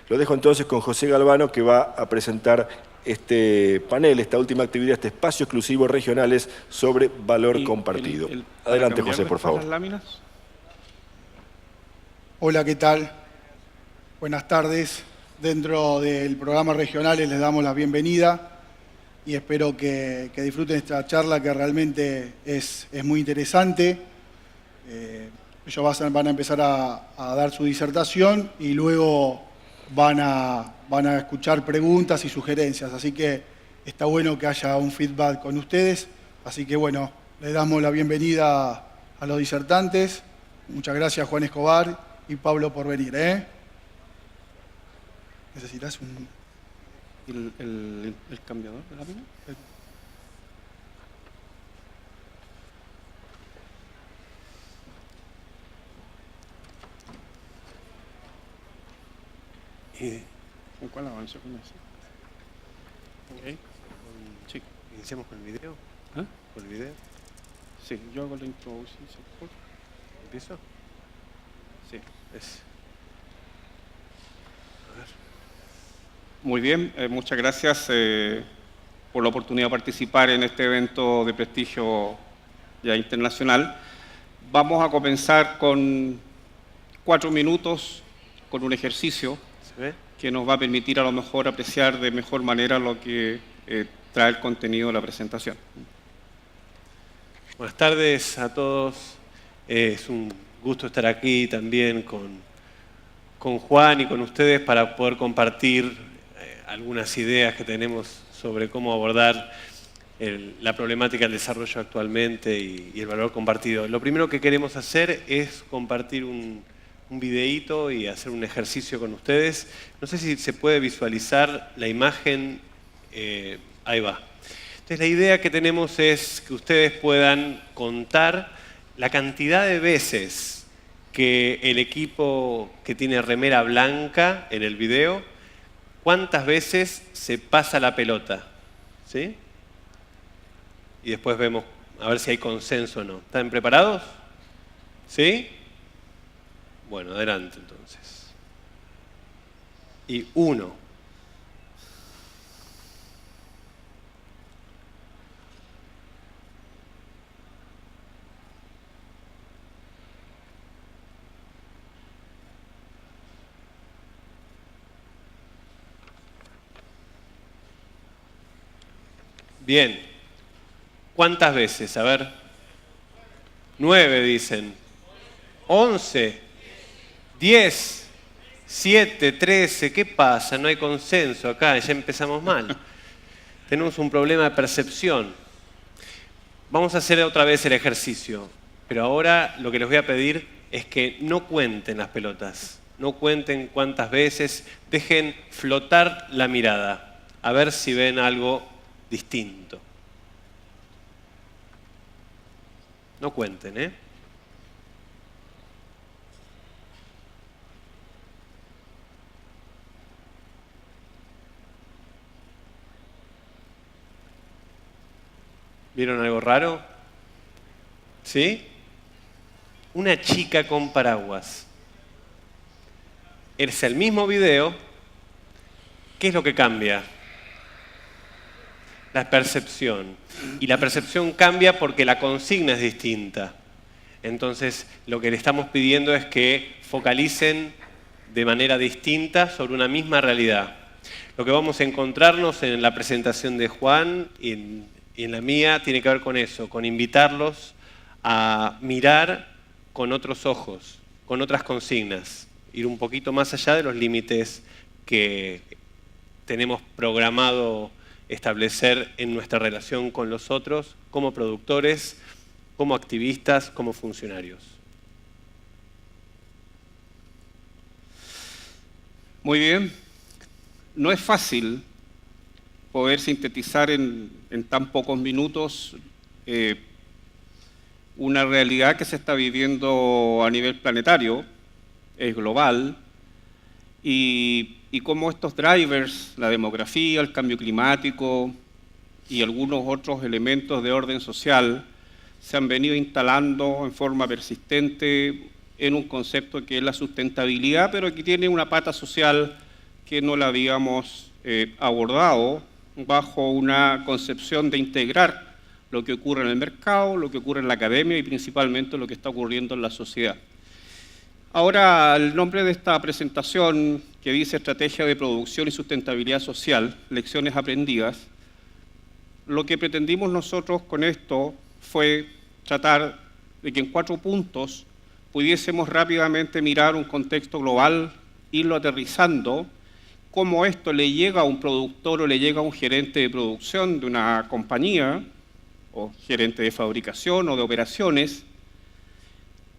Lo dejo entonces con José Galvano, que va a presentar este panel, esta última actividad, este espacio exclusivo regionales sobre valor compartido. Adelante, José, por favor. Las láminas. Hola, ¿qué tal? Buenas tardes. Dentro del programa Regionales les damos la bienvenida y espero que disfruten esta charla que realmente es muy interesante. Ellos van a empezar a dar su disertación y luego van a escuchar preguntas y sugerencias, así que está bueno que haya un feedback con ustedes. Así que bueno, les damos la bienvenida a los disertantes. Muchas gracias, Juan Escobar y Pablo, por venir. ¿Necesitas el cambiador de lámina? ¿Con cuál avanzo con eso? Okay. Sí. ¿Iniciamos con el video? ¿Ah? ¿Con el video? Sí, yo hago la introducción. ¿Empiezo? Sí, es. A ver. Muy bien, muchas gracias por la oportunidad de participar en este evento de prestigio ya internacional. Vamos a comenzar con 4 minutos con un ejercicio que nos va a permitir a lo mejor apreciar de mejor manera lo que trae el contenido de la presentación. Buenas tardes a todos. Es un gusto estar aquí también con Juan y con ustedes para poder compartir algunas ideas que tenemos sobre cómo abordar la problemática del desarrollo actualmente y el valor compartido. Lo primero que queremos hacer es compartir un videíto y hacer un ejercicio con ustedes. No sé si se puede visualizar la imagen. Ahí va. Entonces la idea que tenemos es que ustedes puedan contar la cantidad de veces que el equipo que tiene remera blanca en el video, cuántas veces se pasa la pelota. ¿Sí? Y después vemos a ver si hay consenso o no. ¿Están preparados? ¿Sí? Bueno, adelante entonces. Y 1. Bien. ¿Cuántas veces? A ver. 9 dicen. 11. 10, 7, 13, ¿qué pasa? No hay consenso acá, ya empezamos mal. Tenemos un problema de percepción. Vamos a hacer otra vez el ejercicio, pero ahora lo que les voy a pedir es que no cuenten las pelotas, no cuenten cuántas veces, dejen flotar la mirada, a ver si ven algo distinto. No cuenten, ¿eh? ¿Vieron algo raro? ¿Sí? Una chica con paraguas. Es el mismo video. ¿Qué es lo que cambia? La percepción. Y la percepción cambia porque la consigna es distinta. Entonces, lo que le estamos pidiendo es que focalicen de manera distinta sobre una misma realidad. Lo que vamos a encontrarnos en la presentación de Juan y en la mía tiene que ver con eso, con invitarlos a mirar con otros ojos, con otras consignas, ir un poquito más allá de los límites que tenemos programado establecer en nuestra relación con los otros, como productores, como activistas, como funcionarios. Muy bien. No es fácil poder sintetizar en tan pocos minutos una realidad que se está viviendo a nivel planetario, es global, y cómo estos drivers, la demografía, el cambio climático y algunos otros elementos de orden social, se han venido instalando en forma persistente en un concepto que es la sustentabilidad, pero que tiene una pata social que no la habíamos abordado bajo una concepción de integrar lo que ocurre en el mercado, lo que ocurre en la academia y principalmente lo que está ocurriendo en la sociedad. Ahora, el nombre de esta presentación, que dice Estrategia de Producción y Sustentabilidad Social, Lecciones Aprendidas, lo que pretendimos nosotros con esto fue tratar de que en 4 puntos pudiésemos rápidamente mirar un contexto global, irlo aterrizando, cómo esto le llega a un productor o le llega a un gerente de producción de una compañía, o gerente de fabricación o de operaciones,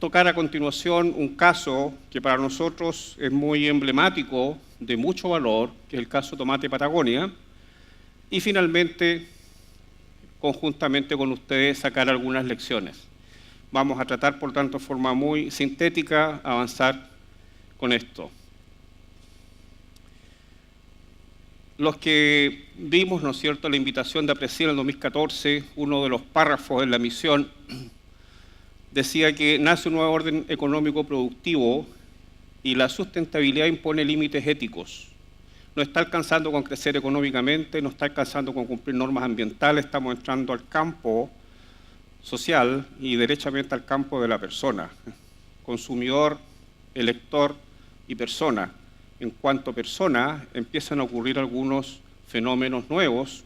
tocar a continuación un caso que para nosotros es muy emblemático, de mucho valor, que es el caso Tomate Patagonia, y finalmente, conjuntamente con ustedes, sacar algunas lecciones. Vamos a tratar, por tanto, de forma muy sintética, avanzar con esto. Los que vimos, ¿no es cierto?, la invitación de APRESID en el 2014, uno de los párrafos en la misión decía que nace un nuevo orden económico productivo y la sustentabilidad impone límites éticos. No está alcanzando con crecer económicamente, no está alcanzando con cumplir normas ambientales, estamos entrando al campo social y derechamente al campo de la persona, consumidor, elector y persona. En cuanto a personas, empiezan a ocurrir algunos fenómenos nuevos,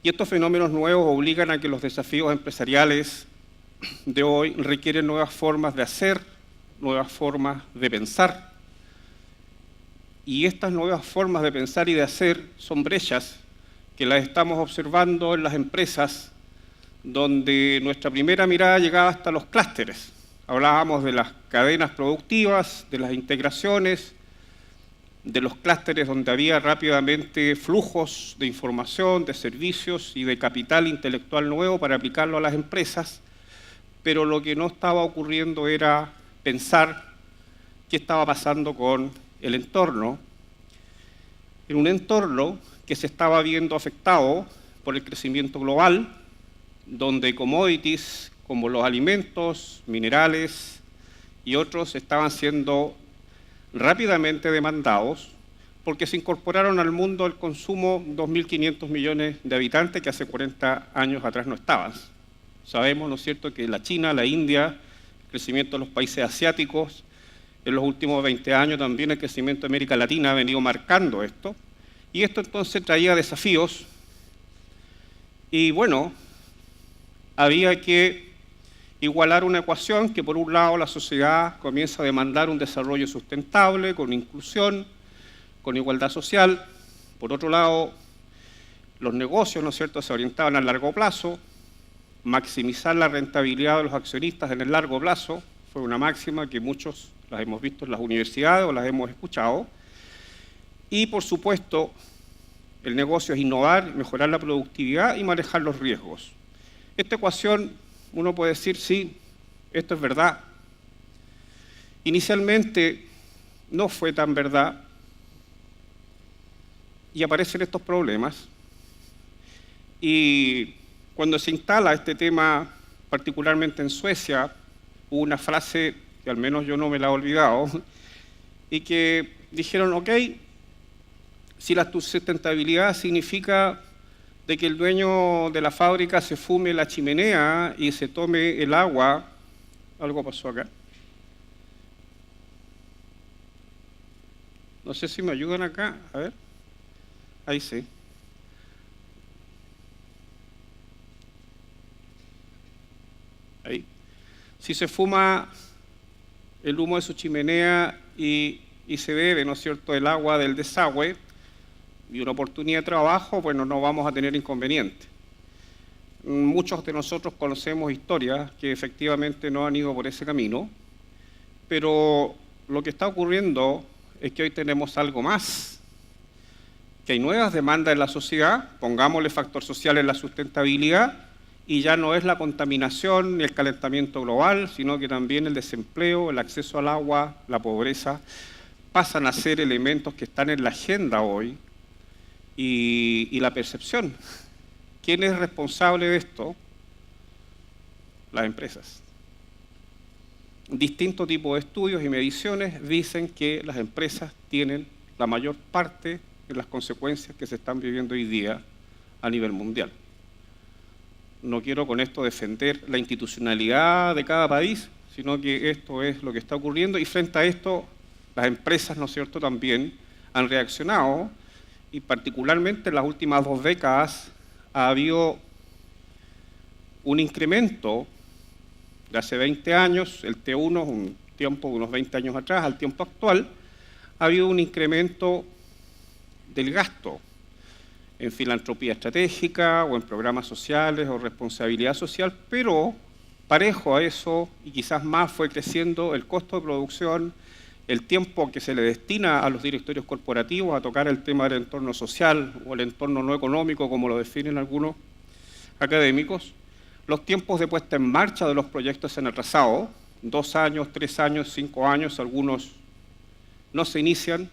y estos fenómenos nuevos obligan a que los desafíos empresariales de hoy requieren nuevas formas de hacer, nuevas formas de pensar. Y estas nuevas formas de pensar y de hacer son brechas que las estamos observando en las empresas, donde nuestra primera mirada llegaba hasta los clústeres. Hablábamos de las cadenas productivas, de las integraciones, de los clústeres donde había rápidamente flujos de información, de servicios y de capital intelectual nuevo para aplicarlo a las empresas, pero lo que no estaba ocurriendo era pensar qué estaba pasando con el entorno, en un entorno que se estaba viendo afectado por el crecimiento global, donde commodities como los alimentos, minerales y otros estaban siendo rápidamente demandados porque se incorporaron al mundo del consumo 2.500 millones de habitantes que hace 40 años atrás no estaban. Sabemos, ¿no es cierto?, que la China, la India, el crecimiento de los países asiáticos, en los últimos 20 años también el crecimiento de América Latina ha venido marcando esto, y esto entonces traía desafíos, y bueno, había que igualar una ecuación que por un lado la sociedad comienza a demandar un desarrollo sustentable, con inclusión, con igualdad social, por otro lado los negocios, ¿no es cierto?, se orientaban a largo plazo, maximizar la rentabilidad de los accionistas en el largo plazo, fue una máxima que muchos las hemos visto en las universidades o las hemos escuchado, y por supuesto el negocio es innovar, mejorar la productividad y manejar los riesgos. Esta ecuación, uno puede decir, sí, esto es verdad. Inicialmente no fue tan verdad y aparecen estos problemas. Y cuando se instala este tema, particularmente en Suecia, hubo una frase que al menos yo no me la he olvidado, y que dijeron, ok, si la sustentabilidad significa de que el dueño de la fábrica se fume la chimenea y se tome el agua, algo pasó acá. No sé si me ayudan acá, a ver, ahí sí. Ahí. Si se fuma el humo de su chimenea y se bebe, ¿no es cierto?, el agua del desagüe y una oportunidad de trabajo, bueno, no vamos a tener inconveniente. Muchos de nosotros conocemos historias que efectivamente no han ido por ese camino, pero lo que está ocurriendo es que hoy tenemos algo más, que hay nuevas demandas en la sociedad, pongámosle factor social en la sustentabilidad, y ya no es la contaminación ni el calentamiento global, sino que también el desempleo, el acceso al agua, la pobreza, pasan a ser elementos que están en la agenda hoy, y la percepción. ¿Quién es responsable de esto? Las empresas. Distintos tipos de estudios y mediciones dicen que las empresas tienen la mayor parte de las consecuencias que se están viviendo hoy día a nivel mundial. No quiero con esto defender la institucionalidad de cada país, sino que esto es lo que está ocurriendo y frente a esto las empresas, ¿no es cierto?, también han reaccionado y particularmente en las últimas 2 décadas ha habido un incremento de hace 20 años, el T1 es un tiempo de unos 20 años atrás, al tiempo actual, ha habido un incremento del gasto en filantropía estratégica o en programas sociales o responsabilidad social, pero parejo a eso, y quizás más, fue creciendo el costo de producción, el tiempo que se le destina a los directorios corporativos a tocar el tema del entorno social o el entorno no económico, como lo definen algunos académicos. Los tiempos de puesta en marcha de los proyectos se han atrasado, 2 años, 3 años, 5 años, algunos no se inician.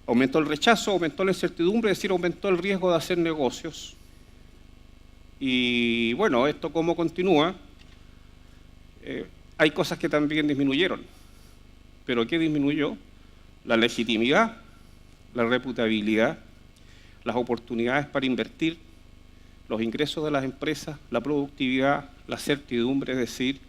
Aumentó el rechazo, aumentó la incertidumbre, es decir, aumentó el riesgo de hacer negocios. Y bueno, esto cómo continúa, hay cosas que también disminuyeron. ¿Pero qué disminuyó? La legitimidad, la reputabilidad, las oportunidades para invertir, los ingresos de las empresas, la productividad, la certidumbre, es decir,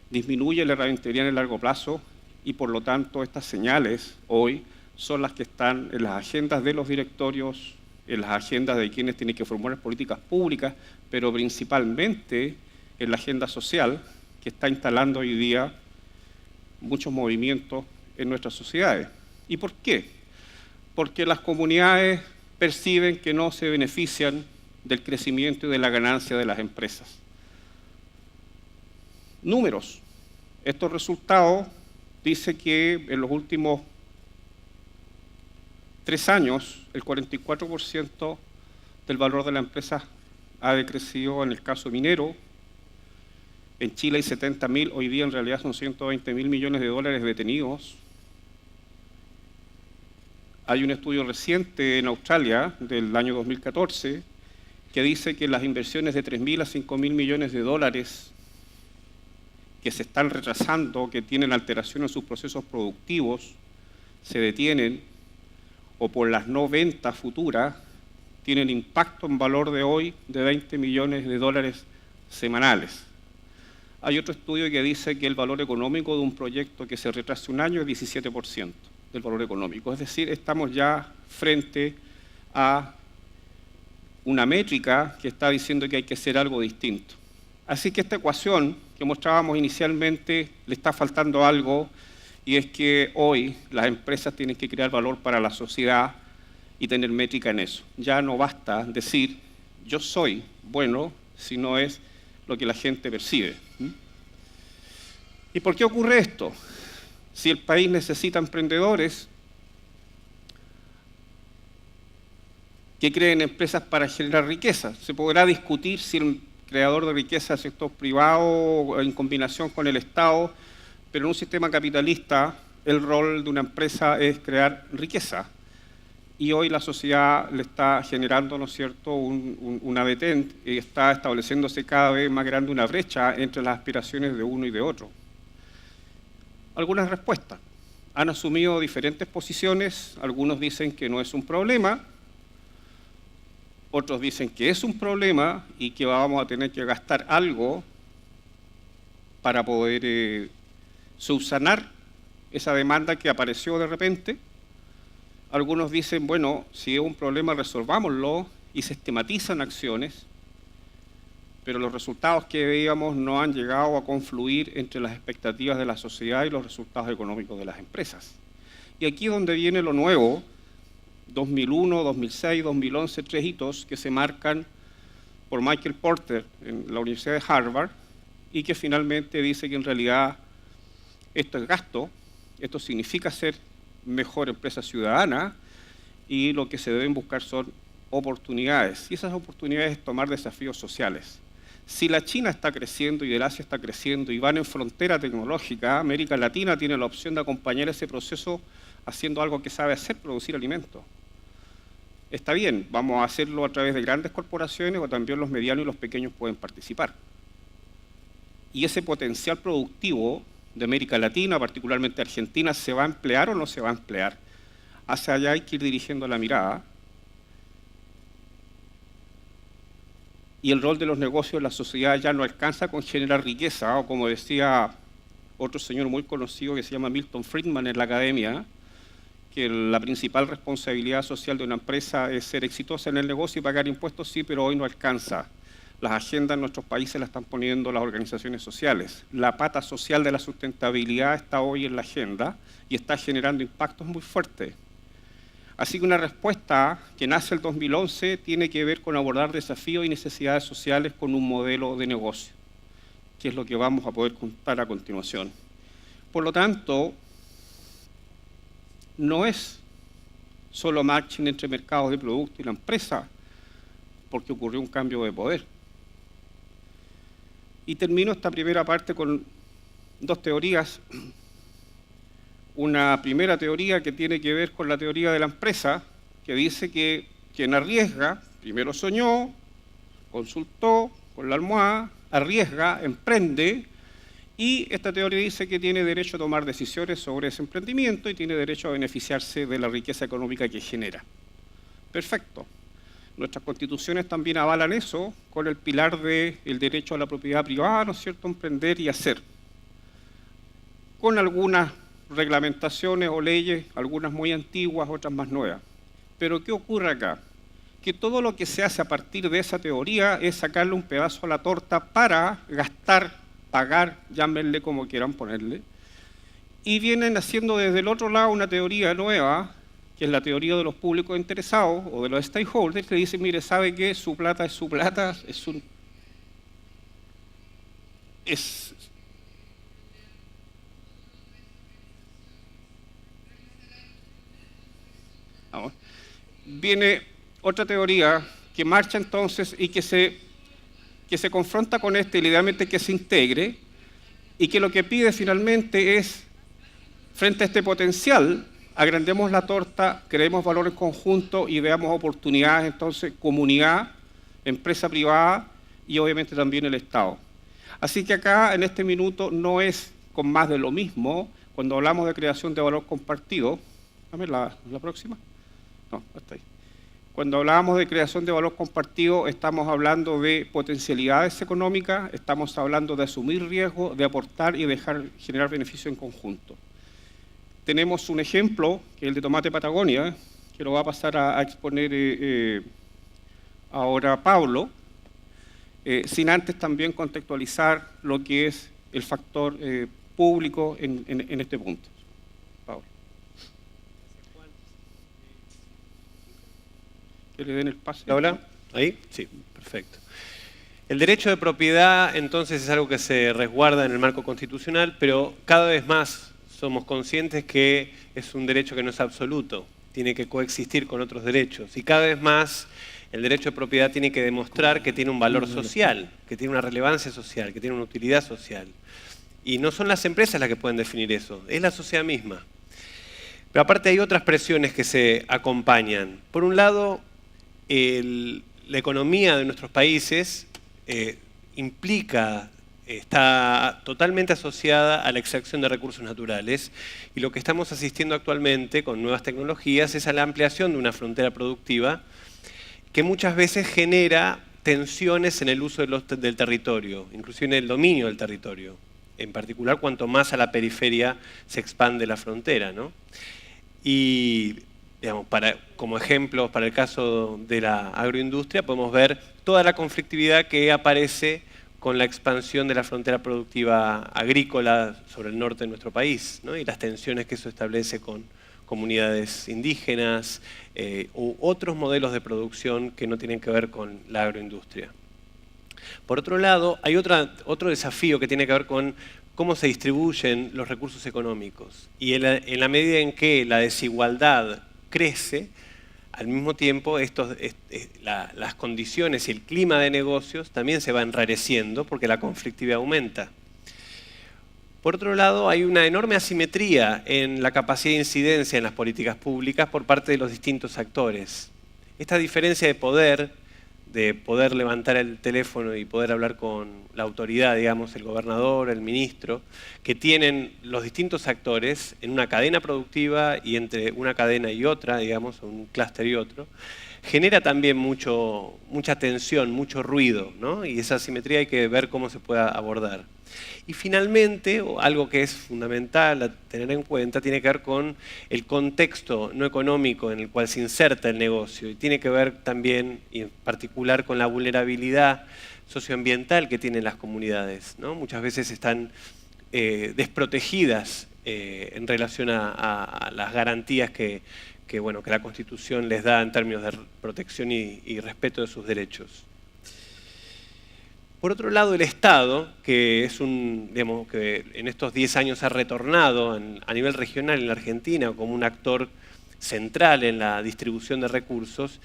disminuye la rentabilidad en el largo plazo y por lo tanto estas señales hoy son las que están en las agendas de los directorios, en las agendas de quienes tienen que formular políticas públicas, pero principalmente en la agenda social que está instalando hoy día muchos movimientos en nuestras sociedades. ¿Y por qué? Porque las comunidades perciben que no se benefician del crecimiento y de la ganancia de las empresas. Números. Estos resultados dicen que en los últimos 3 años el 44% del valor de la empresa ha decrecido en el caso minero. En Chile hay 70.000, hoy día en realidad son 120.000 millones de dólares detenidos. Hay un estudio reciente en Australia del año 2014 que dice que las inversiones de 3.000 a 5.000 millones de dólares que se están retrasando, que tienen alteración en sus procesos productivos, se detienen o por las no ventas futuras, tienen impacto en valor de hoy de 20 millones de dólares semanales. Hay otro estudio que dice que el valor económico de un proyecto que se retrase un año es 17% del valor económico. Es decir, estamos ya frente a una métrica que está diciendo que hay que hacer algo distinto. Así que esta ecuación que mostrábamos inicialmente le está faltando algo, y es que hoy las empresas tienen que crear valor para la sociedad y tener métrica en eso. Ya no basta decir yo soy bueno, sino es lo que la gente percibe. ¿Y por qué ocurre esto? Si el país necesita emprendedores que creen empresas para generar riqueza, se podrá discutir si el creador de riqueza es el sector privado en combinación con el Estado, pero en un sistema capitalista el rol de una empresa es crear riqueza. Y hoy la sociedad le está generando, ¿no es cierto?, una detente y está estableciéndose cada vez más grande una brecha entre las aspiraciones de uno y de otro. Algunas respuestas. Han asumido diferentes posiciones, algunos dicen que no es un problema, otros dicen que es un problema y que vamos a tener que gastar algo para poder subsanar esa demanda que apareció de repente. Algunos dicen, bueno, si es un problema resolvámoslo y sistematizan acciones, pero los resultados que veíamos no han llegado a confluir entre las expectativas de la sociedad y los resultados económicos de las empresas. Y aquí es donde viene lo nuevo, 2001, 2006, 2011, 3 hitos que se marcan por Michael Porter en la Universidad de Harvard y que finalmente dice que en realidad esto es gasto, esto significa ser mejor empresa ciudadana y lo que se deben buscar son oportunidades. Y esas oportunidades es tomar desafíos sociales. Si la China está creciendo y el Asia está creciendo y van en frontera tecnológica, América Latina tiene la opción de acompañar ese proceso haciendo algo que sabe hacer, producir alimentos. Está bien, vamos a hacerlo a través de grandes corporaciones o también los medianos y los pequeños pueden participar. Y ese potencial productivo de América Latina, particularmente Argentina, ¿se va a emplear o no se va a emplear? Hacia allá hay que ir dirigiendo la mirada. Y el rol de los negocios en la sociedad ya no alcanza con generar riqueza, o como decía otro señor muy conocido que se llama Milton Friedman en la academia, que la principal responsabilidad social de una empresa es ser exitosa en el negocio y pagar impuestos, sí, pero hoy no alcanza. Las agendas en nuestros países las están poniendo las organizaciones sociales. La pata social de la sustentabilidad está hoy en la agenda y está generando impactos muy fuertes. Así que una respuesta que nace el 2011 tiene que ver con abordar desafíos y necesidades sociales con un modelo de negocio, que es lo que vamos a poder contar a continuación. Por lo tanto, no es solo matching entre mercados de producto y la empresa, porque ocurrió un cambio de poder. Y termino esta primera parte con dos teorías. Una primera teoría que tiene que ver con la teoría de la empresa, que dice que quien arriesga, primero soñó, consultó con la almohada, arriesga, emprende, y esta teoría dice que tiene derecho a tomar decisiones sobre ese emprendimiento y tiene derecho a beneficiarse de la riqueza económica que genera. Perfecto. Nuestras constituciones también avalan eso con el pilar del derecho a la propiedad privada, ¿no es cierto?, emprender y hacer. Con algunas reglamentaciones o leyes, algunas muy antiguas, otras más nuevas. Pero ¿qué ocurre acá? Que todo lo que se hace a partir de esa teoría es sacarle un pedazo a la torta para gastar, pagar, llámenle como quieran ponerle, y vienen haciendo desde el otro lado una teoría nueva, que es la teoría de los públicos interesados o de los stakeholders, que dicen, mire, ¿sabe qué? Su plata es su plata, Viene otra teoría que marcha entonces y que se confronta con y idealmente que se integre, y que lo que pide finalmente es, frente a este potencial, agrandemos la torta, creemos valor en conjunto y veamos oportunidades, entonces, comunidad, empresa privada y obviamente también el Estado. Así que acá, en este minuto, no es con más de lo mismo. Cuando hablamos de creación de valor compartido, dame la próxima. No, hasta ahí. Cuando hablábamos de creación de valor compartido, estamos hablando de potencialidades económicas, estamos hablando de asumir riesgo, de aportar y generar beneficio en conjunto. Tenemos un ejemplo, que es el de Tomate Patagonia, que lo va a pasar a exponer ahora Pablo, sin antes también contextualizar lo que es el factor público en este punto. Pablo. Que le den el pase. ¿Habla? ¿Ahí? Sí, perfecto. El derecho de propiedad, entonces, es algo que se resguarda en el marco constitucional, pero cada vez más somos conscientes que es un derecho que no es absoluto, tiene que coexistir con otros derechos. Y cada vez más el derecho de propiedad tiene que demostrar que tiene un valor social, que tiene una relevancia social, que tiene una utilidad social. Y no son las empresas las que pueden definir eso, es la sociedad misma. Pero aparte hay otras presiones que se acompañan. Por un lado, la economía de nuestros países está totalmente asociada a la extracción de recursos naturales, y lo que estamos asistiendo actualmente con nuevas tecnologías es a la ampliación de una frontera productiva que muchas veces genera tensiones en el uso del territorio, inclusive en el dominio del territorio, en particular cuanto más a la periferia se expande la frontera, ¿no? Y digamos, como ejemplos, para el caso de la agroindustria, podemos ver toda la conflictividad que aparece con la expansión de la frontera productiva agrícola sobre el norte de nuestro país, ¿no? Y las tensiones que eso establece con comunidades indígenas u otros modelos de producción que no tienen que ver con la agroindustria. Por otro lado, hay otro desafío que tiene que ver con cómo se distribuyen los recursos económicos. Y en la medida en que la desigualdad crece, al mismo tiempo las condiciones y el clima de negocios también se va enrareciendo porque la conflictividad aumenta. Por otro lado, hay una enorme asimetría en la capacidad de incidencia en las políticas públicas por parte de los distintos actores. Esta diferencia de poder de poder levantar el teléfono y poder hablar con la autoridad, digamos, el gobernador, el ministro, que tienen los distintos actores en una cadena productiva y entre una cadena y otra, digamos, un clúster y otro, genera también mucha tensión, mucho ruido, ¿no? Y esa asimetría hay que ver cómo se puede abordar. Y finalmente, algo que es fundamental a tener en cuenta, tiene que ver con el contexto no económico en el cual se inserta el negocio y tiene que ver también, y en particular, con la vulnerabilidad socioambiental que tienen las comunidades, ¿no? Muchas veces están desprotegidas en relación a las garantías que la Constitución les da en términos de protección y respeto de sus derechos. Por otro lado, el Estado, que es que en estos 10 años ha retornado a nivel regional en la Argentina como un actor central en la distribución de recursos,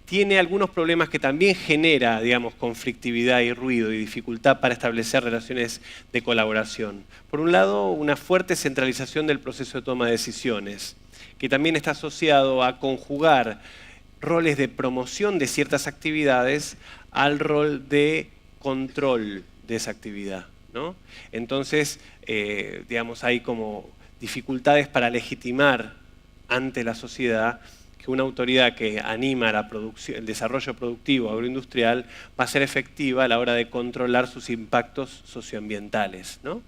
tiene algunos problemas que también genera, digamos, conflictividad y ruido y dificultad para establecer relaciones de colaboración. Por un lado, una fuerte centralización del proceso de toma de decisiones, que también está asociado a conjugar roles de promoción de ciertas actividades al rol de control de esa actividad, ¿no? Entonces, digamos, hay como dificultades para legitimar ante la sociedad que una autoridad que anima el desarrollo productivo agroindustrial va a ser efectiva a la hora de controlar sus impactos socioambientales, ¿no?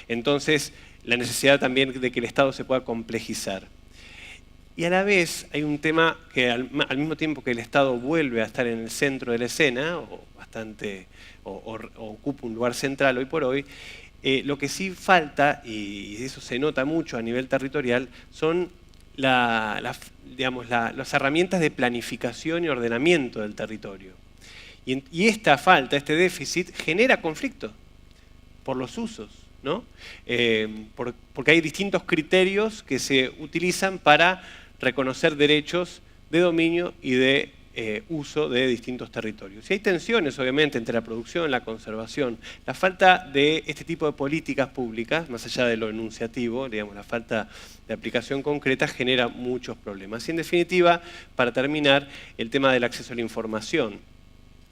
Entonces, la necesidad también de que el Estado se pueda complejizar. Y a la vez hay un tema que al mismo tiempo que el Estado vuelve a estar en el centro de la escena, o ocupa un lugar central hoy por hoy, lo que sí falta, y eso se nota mucho a nivel territorial, son las herramientas de planificación y ordenamiento del territorio. Y esta falta, este déficit, genera conflicto por los usos, ¿no? Porque hay distintos criterios que se utilizan para reconocer derechos de dominio y de uso de distintos territorios. Y hay tensiones, obviamente, entre la producción, la conservación. La falta de este tipo de políticas públicas, más allá de lo enunciativo, digamos, la falta de aplicación concreta genera muchos problemas. Y en definitiva, para terminar, el tema del acceso a la información.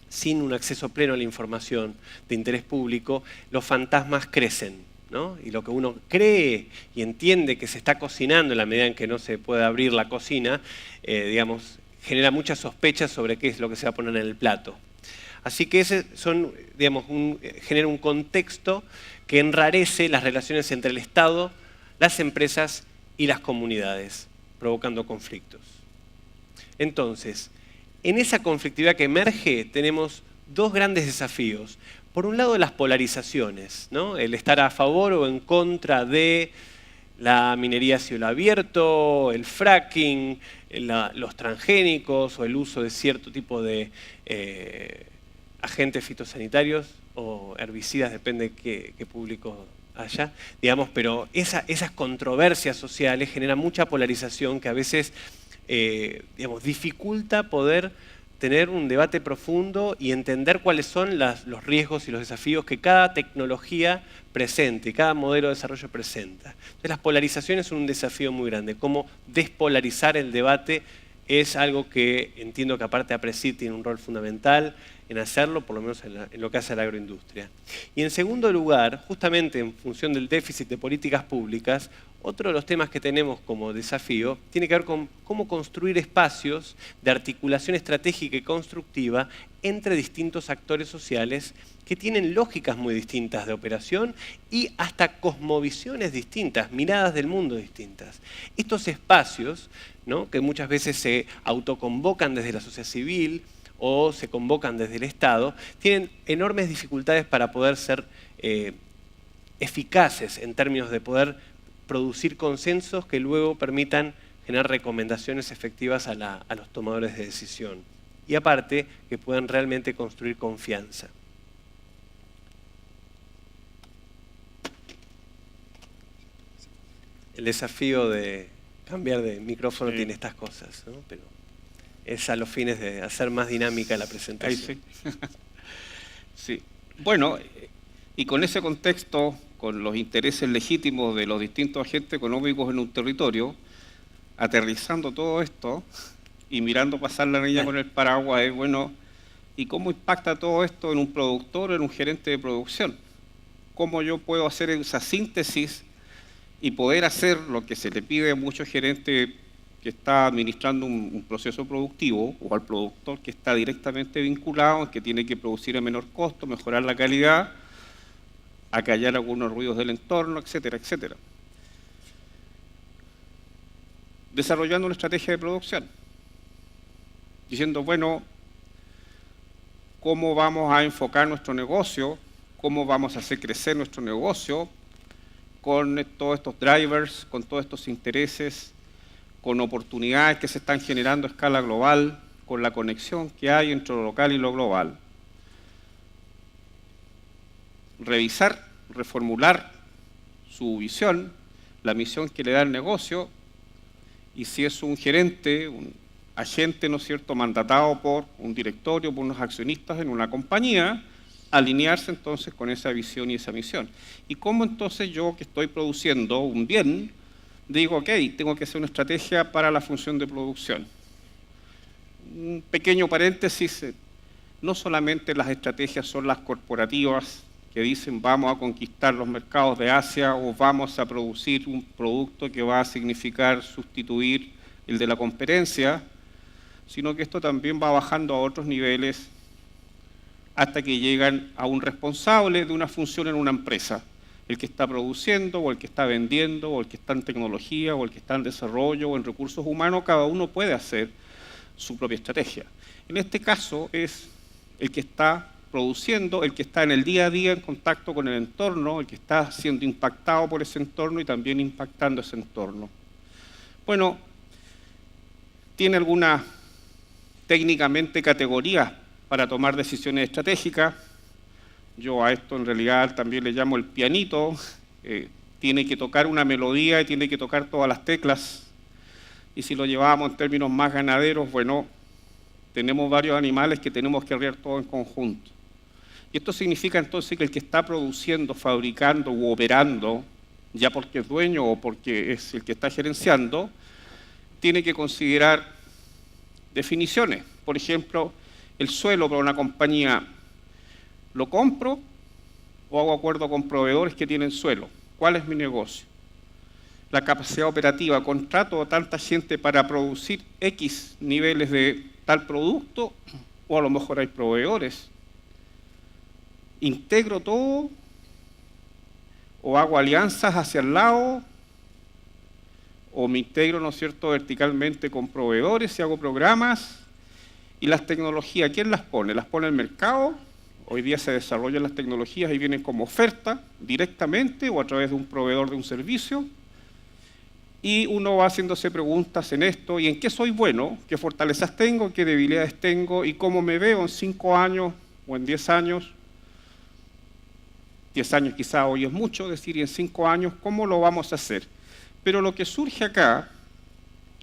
Sin un acceso pleno a la información de interés público, los fantasmas crecen, ¿no? Y lo que uno cree y entiende que se está cocinando en la medida en que no se puede abrir la cocina, digamos, genera muchas sospechas sobre qué es lo que se va a poner en el plato. Así que genera un contexto que enrarece las relaciones entre el Estado, las empresas y las comunidades, provocando conflictos. Entonces, en esa conflictividad que emerge tenemos dos grandes desafíos. Por un lado, las polarizaciones, ¿no? El estar a favor o en contra de la minería a cielo abierto, el fracking, los transgénicos o el uso de cierto tipo de agentes fitosanitarios o herbicidas, depende de qué público haya, digamos, pero esas controversias sociales generan mucha polarización que a veces dificulta poder tener un debate profundo y entender cuáles son los riesgos y los desafíos que cada tecnología presenta y cada modelo de desarrollo presenta. Entonces, las polarizaciones son un desafío muy grande. Cómo despolarizar el debate es algo que entiendo que aparte APRESID tiene un rol fundamental en hacerlo, por lo menos en lo que hace a la agroindustria. Y en segundo lugar, justamente en función del déficit de políticas públicas, otro de los temas que tenemos como desafío tiene que ver con cómo construir espacios de articulación estratégica y constructiva entre distintos actores sociales que tienen lógicas muy distintas de operación y hasta cosmovisiones distintas, miradas del mundo distintas. Estos espacios, ¿no?, que muchas veces se autoconvocan desde la sociedad civil o se convocan desde el Estado, tienen enormes dificultades para poder ser eficaces en términos de poder producir consensos que luego permitan generar recomendaciones efectivas a los tomadores de decisión. Y aparte, que puedan realmente construir confianza. El desafío de cambiar de micrófono tiene estas cosas, ¿no? Pero es a los fines de hacer más dinámica la presentación. Sí. Sí. Bueno, y con ese contexto, con los intereses legítimos de los distintos agentes económicos en un territorio, aterrizando todo esto y mirando pasar la niña con el paraguas, es bueno ¿Y cómo impacta todo esto en un productor o en un gerente de producción? ¿Cómo yo puedo hacer esa síntesis y poder hacer lo que se le pide a muchos gerentes que está administrando un proceso productivo, o al productor que está directamente vinculado, que tiene que producir a menor costo, mejorar la calidad, acallar algunos ruidos del entorno, etcétera, etcétera? Desarrollando una estrategia de producción, diciendo, bueno, ¿cómo vamos a enfocar nuestro negocio? ¿Cómo vamos a hacer crecer nuestro negocio? Con todos estos drivers, con todos estos intereses, con oportunidades que se están generando a escala global, con la conexión que hay entre lo local y lo global. Revisar, reformular su visión, la misión que le da el negocio, y si es un gerente, un agente, ¿no es cierto?, mandatado por un directorio, por unos accionistas en una compañía, alinearse entonces con esa visión y esa misión. ¿Y cómo entonces yo, que estoy produciendo un bien, digo, ok, tengo que hacer una estrategia para la función de producción? Un pequeño paréntesis, no solamente las estrategias son las corporativas que dicen vamos a conquistar los mercados de Asia o vamos a producir un producto que va a significar sustituir el de la competencia, sino que esto también va bajando a otros niveles hasta que llegan a un responsable de una función en una empresa, el que está produciendo o el que está vendiendo o el que está en tecnología o el que está en desarrollo o en recursos humanos. Cada uno puede hacer su propia estrategia. En este caso es el que está produciendo, el que está en el día a día en contacto con el entorno, el que está siendo impactado por ese entorno y también impactando ese entorno. Bueno, tiene algunas técnicamente categorías para tomar decisiones estratégicas. Yo a esto en realidad también le llamo el pianito. Tiene que tocar una melodía y tiene que tocar todas las teclas. Y si lo llevábamos en términos más ganaderos, bueno, tenemos varios animales que tenemos que arriar todo en conjunto. Y esto significa entonces que el que está produciendo, fabricando u operando, ya porque es dueño o porque es el que está gerenciando, tiene que considerar definiciones. Por ejemplo, el suelo para una compañía, ¿lo compro o hago acuerdo con proveedores que tienen suelo? ¿Cuál es mi negocio? La capacidad operativa, ¿contrato a tanta gente para producir X niveles de tal producto? O a lo mejor hay proveedores. ¿Integro todo? ¿O hago alianzas hacia el lado? ¿O me integro, ¿no es cierto?, verticalmente con proveedores y hago programas? ¿Y las tecnologías, quién las pone? ¿Las pone el mercado? Hoy día se desarrollan las tecnologías y vienen como oferta directamente o a través de un proveedor de un servicio. Y uno va haciéndose preguntas en esto, ¿y en qué soy bueno? ¿Qué fortalezas tengo? ¿Qué debilidades tengo? ¿Y cómo me veo en 5 años o en 10 años? 10 años quizá hoy es mucho decir, y en 5 años, ¿cómo lo vamos a hacer? Pero lo que surge acá,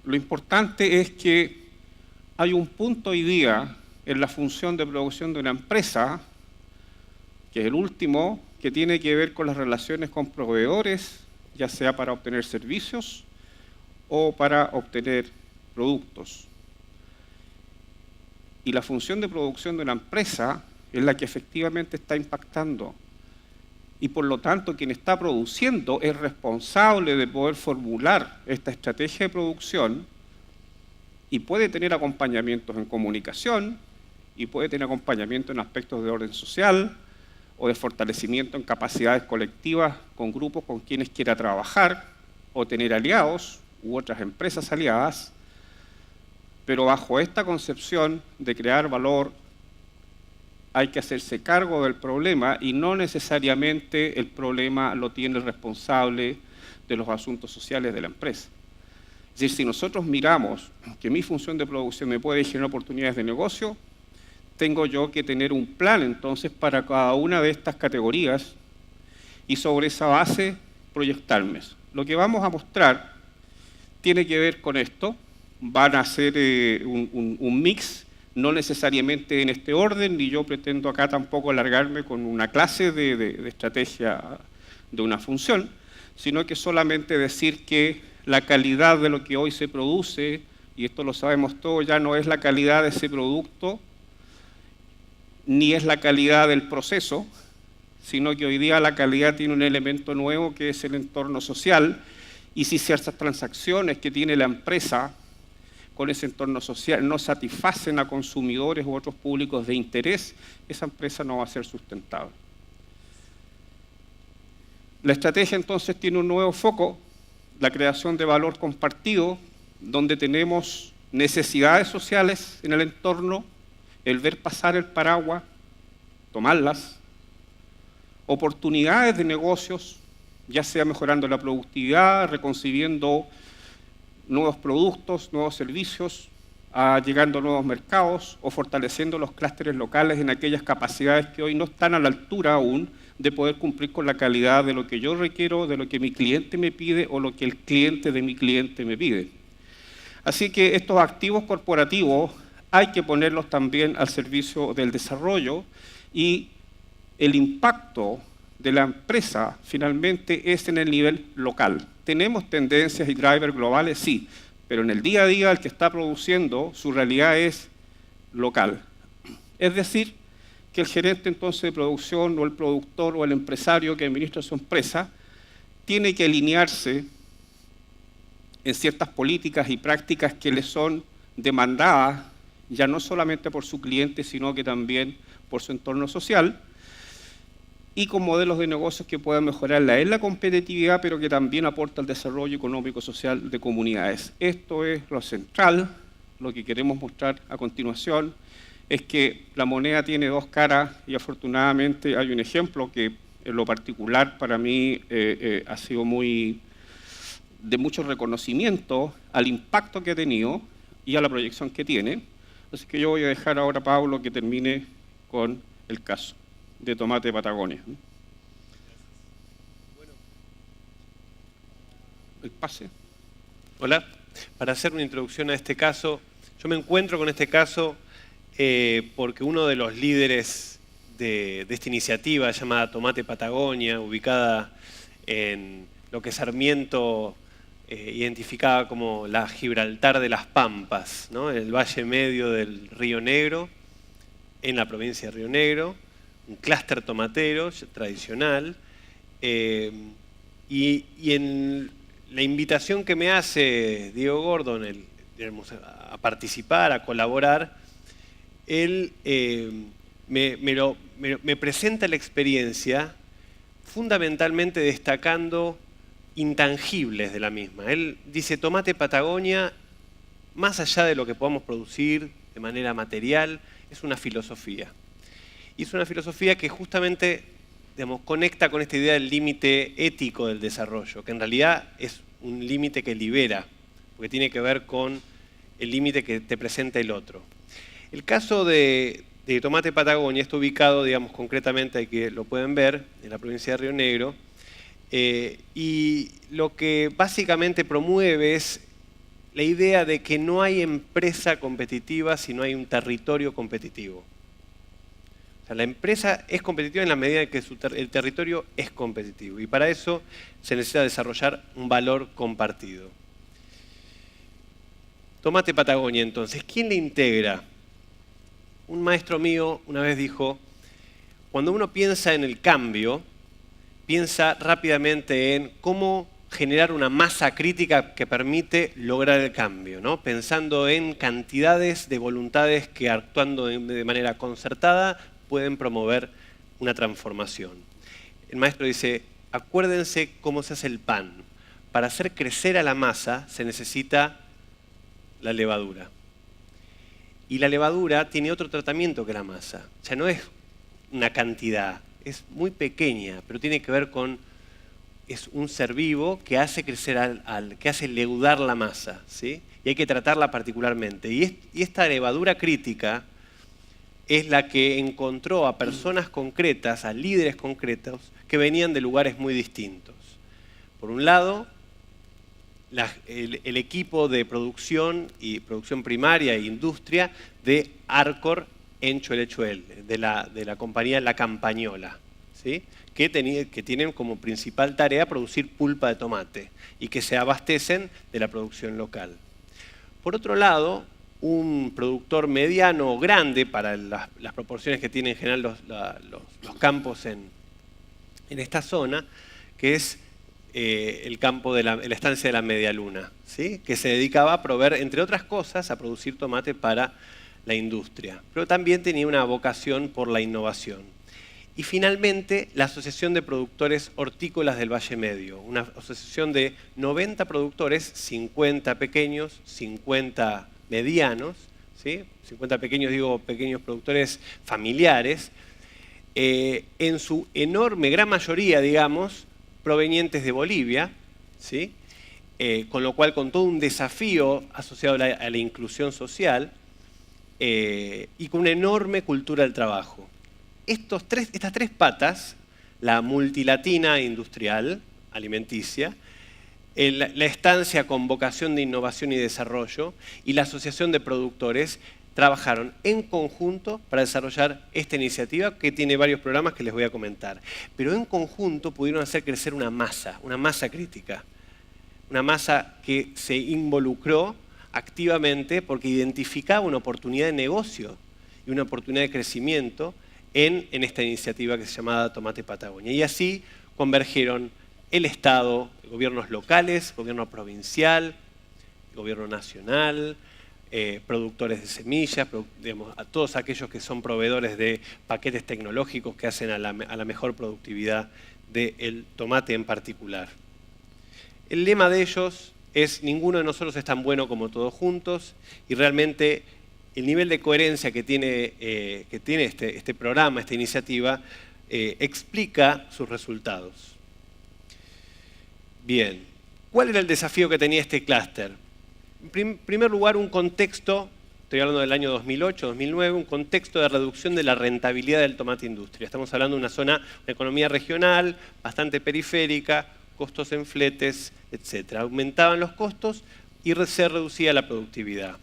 lo importante es que hay un punto hoy día en la función de producción de una empresa, que es el último, que tiene que ver con las relaciones con proveedores, ya sea para obtener servicios o para obtener productos. Y la función de producción de una empresa es la que efectivamente está impactando. Y por lo tanto, quien está produciendo es responsable de poder formular esta estrategia de producción y puede tener acompañamientos en comunicación y puede tener acompañamiento en aspectos de orden social o de fortalecimiento en capacidades colectivas con grupos con quienes quiera trabajar o tener aliados u otras empresas aliadas, pero bajo esta concepción de crear valor hay que hacerse cargo del problema y no necesariamente el problema lo tiene el responsable de los asuntos sociales de la empresa. Es decir, si nosotros miramos que mi función de producción me puede generar oportunidades de negocio, tengo yo que tener un plan entonces para cada una de estas categorías y sobre esa base proyectarme. Lo que vamos a mostrar tiene que ver con esto. Van a ser un mix, no necesariamente en este orden, ni yo pretendo acá tampoco alargarme con una clase de estrategia de una función, sino que solamente decir que la calidad de lo que hoy se produce, y esto lo sabemos todos, ya no es la calidad de ese producto ni es la calidad del proceso, sino que hoy día la calidad tiene un elemento nuevo que es el entorno social, y si ciertas transacciones que tiene la empresa con ese entorno social no satisfacen a consumidores u otros públicos de interés, esa empresa no va a ser sustentable. La estrategia entonces tiene un nuevo foco, la creación de valor compartido, donde tenemos necesidades sociales en el entorno, el ver pasar el paraguas, tomarlas, oportunidades de negocios, ya sea mejorando la productividad, reconcibiendo nuevos productos, nuevos servicios, llegando a nuevos mercados o fortaleciendo los clústeres locales en aquellas capacidades que hoy no están a la altura aún de poder cumplir con la calidad de lo que yo requiero, de lo que mi cliente me pide o lo que el cliente de mi cliente me pide. Así que estos activos corporativos hay que ponerlos también al servicio del desarrollo, y el impacto de la empresa finalmente es en el nivel local. Tenemos tendencias y drivers globales, sí, pero en el día a día el que está produciendo, su realidad es local. Es decir, que el gerente entonces de producción o el productor o el empresario que administra su empresa tiene que alinearse en ciertas políticas y prácticas que le son demandadas ya no solamente por su cliente, sino que también por su entorno social, y con modelos de negocios que puedan mejorar la competitividad, pero que también aporta al desarrollo económico-social de comunidades. Esto es lo central. Lo que queremos mostrar a continuación es que la moneda tiene dos caras, y afortunadamente hay un ejemplo que en lo particular para mí ha sido de mucho reconocimiento al impacto que ha tenido y a la proyección que tiene. Así que yo voy a dejar ahora a Pablo que termine con el caso de Tomate Patagonia. El pase. Hola. Para hacer una introducción a este caso, yo me encuentro con este caso porque uno de los líderes de esta iniciativa llamada Tomate Patagonia, ubicada en lo que Sarmiento identificaba como la Gibraltar de las Pampas, ¿no? En el valle medio del Río Negro, en la provincia de Río Negro, un clúster tomatero tradicional, y en la invitación que me hace Diego Gordon a participar, a colaborar, él me presenta la experiencia fundamentalmente destacando intangibles de la misma. Él dice: Tomate Patagonia, más allá de lo que podamos producir de manera material, es una filosofía. Y es una filosofía que justamente, digamos, conecta con esta idea del límite ético del desarrollo, que en realidad es un límite que libera, porque tiene que ver con el límite que te presenta el otro. El caso de Tomate Patagonia está ubicado, digamos, concretamente, aquí lo pueden ver, en la provincia de Río Negro, y lo que básicamente promueve es la idea de que no hay empresa competitiva si no hay un territorio competitivo. O sea, la empresa es competitiva en la medida en que el territorio es competitivo, y para eso se necesita desarrollar un valor compartido. Tomate Patagonia, entonces, ¿quién le integra? Un maestro mío una vez dijo: cuando uno piensa en el cambio, piensa rápidamente en cómo generar una masa crítica que permite lograr el cambio, ¿no? Pensando en cantidades de voluntades que, actuando de manera concertada, pueden promover una transformación. El maestro dice: acuérdense cómo se hace el pan. Para hacer crecer a la masa se necesita la levadura. Y la levadura tiene otro tratamiento que la masa. O sea, no es una cantidad, es muy pequeña, pero tiene que ver con... es un ser vivo que hace crecer que hace leudar la masa, ¿sí? Y hay que tratarla particularmente. Y esta levadura crítica es la que encontró a personas concretas, a líderes concretos, que venían de lugares muy distintos. Por un lado, el equipo de producción y producción primaria e industria de Arcor en Cholechuel, de la compañía La Campañola, ¿sí? que tienen como principal tarea producir pulpa de tomate y que se abastecen de la producción local. Por otro lado, un productor mediano o grande para las proporciones que tienen en general los campos en esta zona, que es el campo de la estancia de la Media Luna, ¿sí? Que se dedicaba a proveer, entre otras cosas, a producir tomate para la industria, pero también tenía una vocación por la innovación. Y finalmente, la Asociación de Productores Hortícolas del Valle Medio, una asociación de 90 productores, 50 pequeños, 50 medianos, ¿sí? 50 pequeños, digo, pequeños productores familiares, en su enorme gran mayoría, digamos, provenientes de Bolivia, ¿sí? Con lo cual con todo un desafío asociado a la inclusión social y con una enorme cultura del trabajo. Estas tres patas, la multilatina industrial, alimenticia, la estancia con vocación de innovación y desarrollo y la asociación de productores, trabajaron en conjunto para desarrollar esta iniciativa que tiene varios programas que les voy a comentar. Pero en conjunto pudieron hacer crecer una masa crítica. Una masa que se involucró activamente porque identificaba una oportunidad de negocio y una oportunidad de crecimiento en esta iniciativa que se llamaba Tomate Patagonia. Y así convergieron el Estado, gobiernos locales, gobierno provincial, gobierno nacional, productores de semillas, digamos, a todos aquellos que son proveedores de paquetes tecnológicos que hacen a la mejor productividad del tomate en particular. El lema de ellos es: ninguno de nosotros es tan bueno como todos juntos, y realmente el nivel de coherencia que tiene este programa, esta iniciativa, explica sus resultados. Bien, ¿cuál era el desafío que tenía este clúster? En primer lugar, un contexto, estoy hablando del año 2008, 2009, un contexto de reducción de la rentabilidad del tomate industria. Estamos hablando de una zona, una economía regional, bastante periférica, costos en fletes, etc. Aumentaban los costos y se reducía la productividad.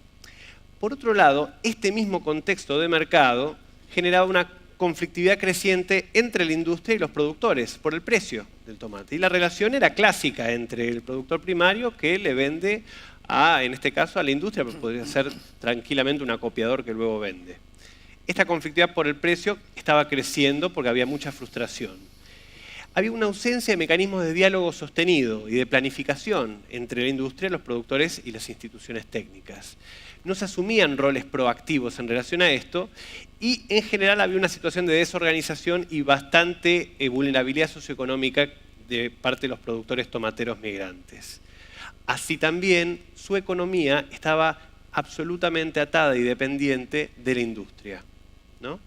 Por otro lado, este mismo contexto de mercado generaba una conflictividad creciente entre la industria y los productores por el precio del tomate. Y la relación era clásica entre el productor primario que le vende en este caso a la industria, pero podría ser tranquilamente un acopiador que luego vende. Esta conflictividad por el precio estaba creciendo porque había mucha frustración. Había una ausencia de mecanismos de diálogo sostenido y de planificación entre la industria, los productores y las instituciones técnicas. No se asumían roles proactivos en relación a esto y en general había una situación de desorganización y bastante vulnerabilidad socioeconómica de parte de los productores tomateros migrantes. Así también su economía estaba absolutamente atada y dependiente de la industria, ¿no?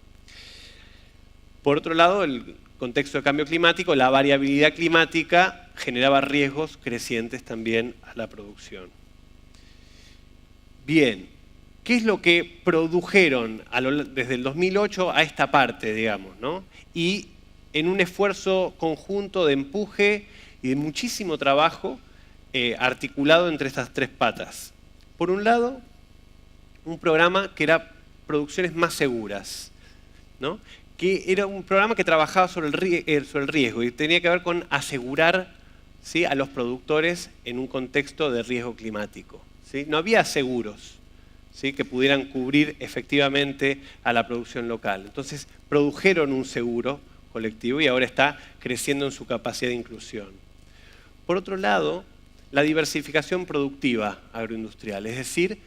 Por otro lado, el contexto de cambio climático, la variabilidad climática generaba riesgos crecientes también a la producción. Bien, ¿qué es lo que produjeron desde el 2008 a esta parte, digamos, ¿no? Y en un esfuerzo conjunto de empuje y de muchísimo trabajo articulado entre estas tres patas. Por un lado, un programa que era producciones más seguras, ¿no? Que era un programa que trabajaba sobre el riesgo y tenía que ver con asegurar, ¿sí?, a los productores en un contexto de riesgo climático, ¿sí? No había seguros, ¿sí?, que pudieran cubrir efectivamente a la producción local. Entonces produjeron un seguro colectivo y ahora está creciendo en su capacidad de inclusión. Por otro lado, la diversificación productiva agroindustrial, es decir,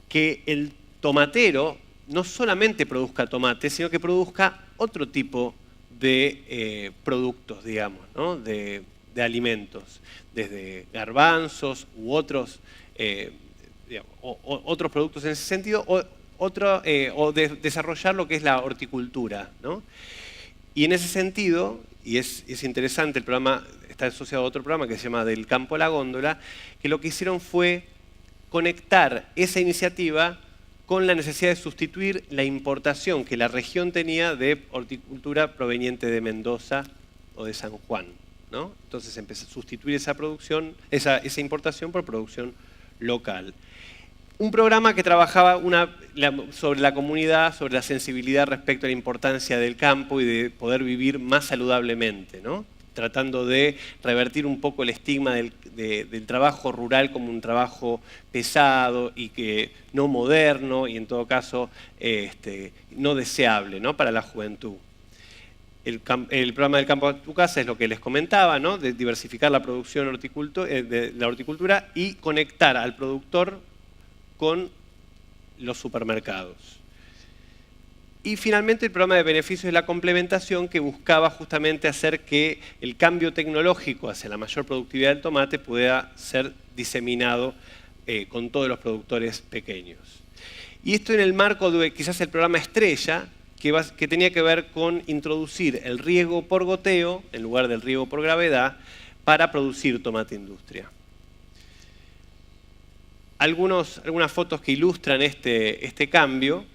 que el tomatero no solamente produzca tomate, sino que produzca otro tipo de productos, digamos, ¿no?, de alimentos, desde garbanzos u otros, otros productos en ese sentido, o desarrollar lo que es la horticultura, ¿no? Y en ese sentido, y es interesante, el programa está asociado a otro programa que se llama Del Campo a la Góndola, que lo que hicieron fue conectar esa iniciativa con la necesidad de sustituir la importación que la región tenía de horticultura proveniente de Mendoza o de San Juan, ¿no? Entonces empezó a sustituir esa producción, esa importación por producción local. Un programa que trabajaba sobre la comunidad, sobre la sensibilidad respecto a la importancia del campo y de poder vivir más saludablemente, ¿no? tratando de revertir un poco el estigma del trabajo rural como un trabajo pesado y que no moderno y en todo caso no deseable, ¿no?, para la juventud. El programa del campo a tu casa es lo que les comentaba, ¿no?, de diversificar la producción de la horticultura y conectar al productor con los supermercados. Y finalmente el programa de beneficios de la complementación, que buscaba justamente hacer que el cambio tecnológico hacia la mayor productividad del tomate pueda ser diseminado con todos los productores pequeños. Y esto en el marco de quizás el programa estrella, que tenía que ver con introducir el riego por goteo en lugar del riego por gravedad para producir tomate industria. Algunas fotos que ilustran este cambio.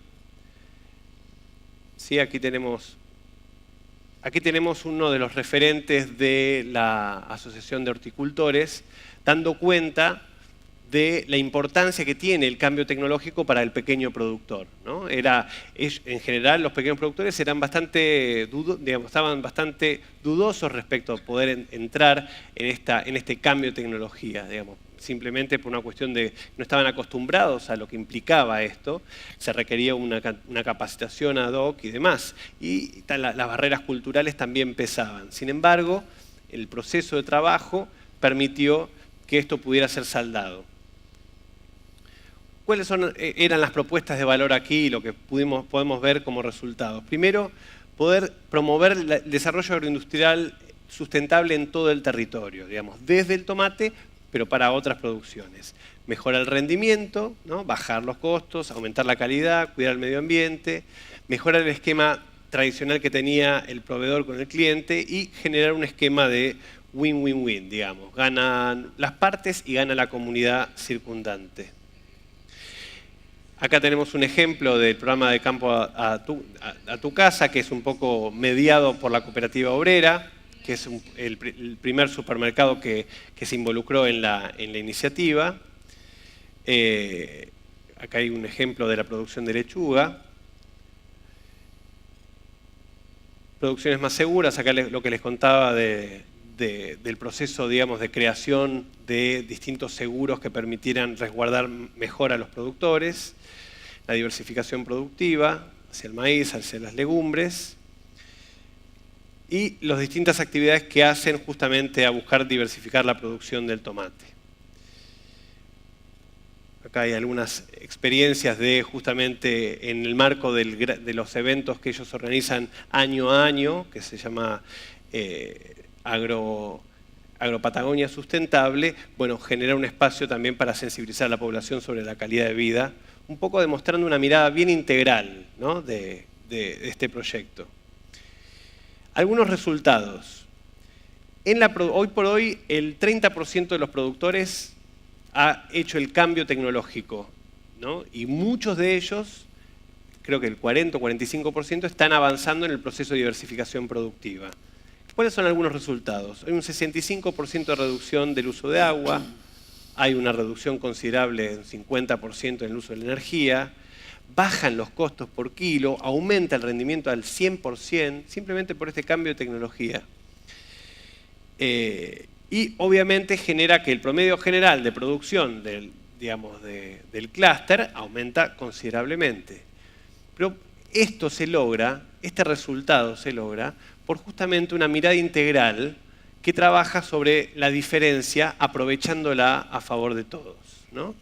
Sí, aquí tenemos uno de los referentes de la Asociación de Horticultores, dando cuenta de la importancia que tiene el cambio tecnológico para el pequeño productor, ¿no? En general, los pequeños productores estaban bastante dudosos respecto a poder entrar en este cambio de tecnología, digamos. Simplemente por una cuestión de no estaban acostumbrados a lo que implicaba esto, se requería una capacitación ad hoc y demás. Y las barreras culturales también pesaban. Sin embargo, el proceso de trabajo permitió que esto pudiera ser saldado. ¿Cuáles eran las propuestas de valor aquí y lo que podemos ver como resultados? Primero, poder promover el desarrollo agroindustrial sustentable en todo el territorio, digamos, desde el tomate, pero para otras producciones. Mejorar el rendimiento, ¿no?, bajar los costos, aumentar la calidad, cuidar el medio ambiente, mejorar el esquema tradicional que tenía el proveedor con el cliente y generar un esquema de win-win-win, digamos. Ganan las partes y gana la comunidad circundante. Acá tenemos un ejemplo del programa de campo a tu casa, que es un poco mediado por la cooperativa obrera, que es el primer supermercado que se involucró en la iniciativa. Acá hay un ejemplo de la producción de lechuga. Producciones más seguras, acá lo que les contaba del proceso, digamos, de creación de distintos seguros que permitieran resguardar mejor a los productores. La diversificación productiva hacia el maíz, hacia las legumbres. Y las distintas actividades que hacen justamente a buscar diversificar la producción del tomate. Acá hay algunas experiencias de justamente en el marco de los eventos que ellos organizan año a año, que se llama Agropatagonia Sustentable, bueno, generar un espacio también para sensibilizar a la población sobre la calidad de vida, un poco demostrando una mirada bien integral, ¿no?, de este proyecto. Algunos resultados. Hoy por hoy, el 30% de los productores ha hecho el cambio tecnológico, ¿no?, y muchos de ellos, creo que el 40 o 45%, están avanzando en el proceso de diversificación productiva. ¿Cuáles son algunos resultados? Hay un 65% de reducción del uso de agua, hay una reducción considerable de un 50% en el uso de la energía, bajan los costos por kilo, aumenta el rendimiento al 100%, simplemente por este cambio de tecnología. Y obviamente genera que el promedio general de producción del clúster aumenta considerablemente. Pero este resultado se logra por justamente una mirada integral que trabaja sobre la diferencia aprovechándola a favor de todos, ¿no?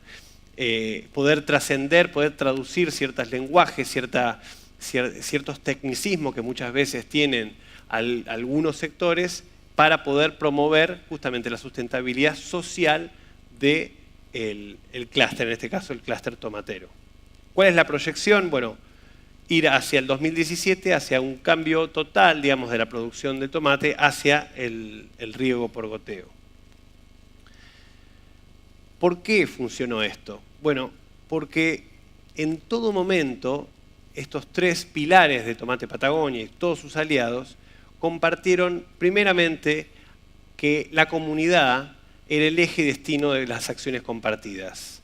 Poder trascender, poder traducir ciertos lenguajes, ciertos tecnicismos que muchas veces tienen algunos sectores para poder promover justamente la sustentabilidad social del clúster, en este caso el clúster tomatero. ¿Cuál es la proyección? Bueno, ir hacia el 2017, hacia un cambio total, digamos, de la producción de tomate hacia el riego por goteo. ¿Por qué funcionó esto? Bueno, porque en todo momento estos tres pilares de Tomate Patagonia y todos sus aliados compartieron primeramente que la comunidad era el eje y destino de las acciones compartidas,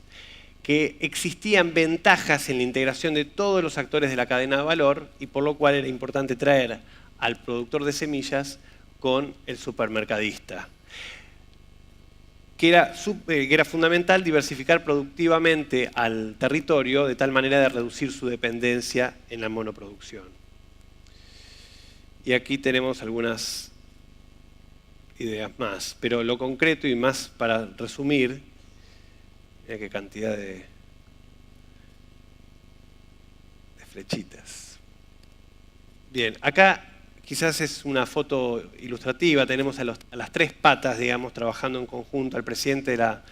que existían ventajas en la integración de todos los actores de la cadena de valor y por lo cual era importante traer al productor de semillas con el supermercadista. Que era fundamental diversificar productivamente al territorio de tal manera de reducir su dependencia en la monoproducción. Y aquí tenemos algunas ideas más, pero lo concreto y más para resumir, mira qué cantidad de flechitas. Bien, acá quizás es una foto ilustrativa, tenemos a las tres patas, digamos, trabajando en conjunto, al presidente de la